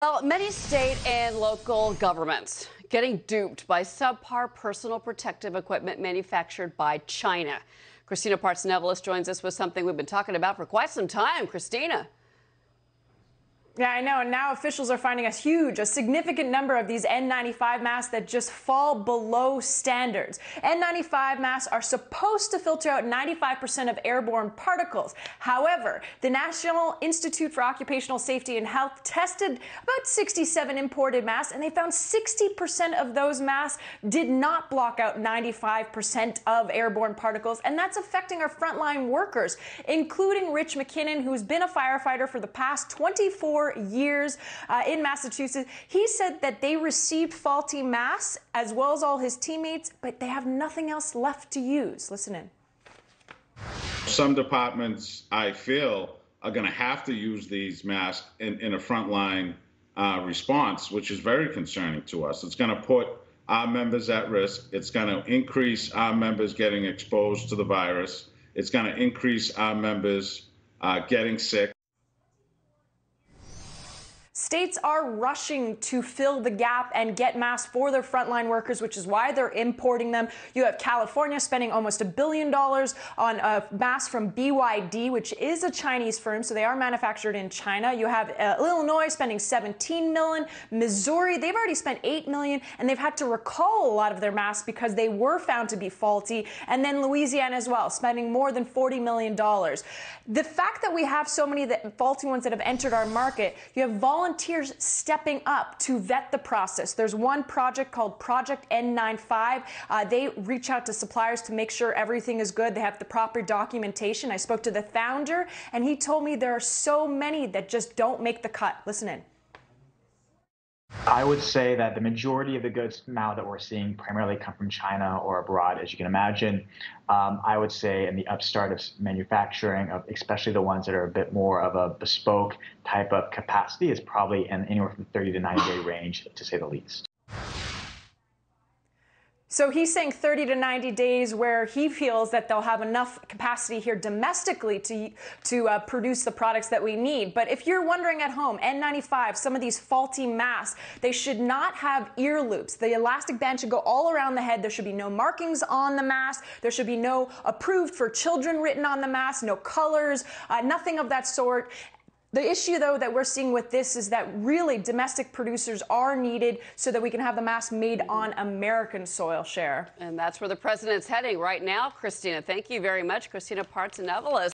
Well, many state and local governments getting duped by subpar personal protective equipment manufactured by China. Christina Parts-Nevelis joins us with something we've been talking about for quite some time. Christina. Yeah, I know. And now officials are finding a significant number of these N95 masks that just fall below standards. N95 masks are supposed to filter out 95% of airborne particles. However, the National Institute for Occupational Safety and Health tested about 67 imported masks, and they found 60% of those masks did not block out 95% of airborne particles. And that's affecting our frontline workers, including Rich McKinnon, who's been a firefighter for the past 24 years in Massachusetts. He said that they received faulty masks as well as all his teammates, but they have nothing else left to use. Listen in. Some departments, I feel, are going to have to use these masks in a frontline response, which is very concerning to us. It's going to put our members at risk. It's going to increase our members getting exposed to the virus. It's going to increase our members getting sick. States are rushing to fill the gap and get masks for their frontline workers, which is why they're importing them. You have California spending almost $1 billion on masks from BYD, which is a Chinese firm, so they are manufactured in China. You have Illinois spending $17 million. Missouri, they've already spent $8 million, and they've had to recall a lot of their masks because they were found to be faulty. And then Louisiana as well, spending more than $40 million. The fact that we have so many faulty ones that have entered our market, you have volunteers stepping up to vet the process. There's one project called Project N95. They reach out to suppliers to make sure everything is good. They have the proper documentation. I spoke to the founder, and he told me there are so many that just don't make the cut. Listen in. I would say that the majority of the goods now that we're seeing primarily come from China or abroad, as you can imagine. I would say in the upstart of manufacturing, especially the ones that are a bit more of a bespoke type of capacity, is probably in anywhere from 30 to 90 day range, to say the least. So he's saying 30 to 90 days where he feels that they'll have enough capacity here domestically to produce the products that we need. But if you're wondering at home, N95, some of these faulty masks, they should not have ear loops. The elastic band should go all around the head. There should be no markings on the mask. There should be no approved for children written on the mask, no colors, nothing of that sort. The issue, though, that we're seeing with this is that really domestic producers are needed so that we can have the mask made on American soil, Cher. And that's where the president's heading right now, Christina. Thank you very much, Christina Parts-Nevelis.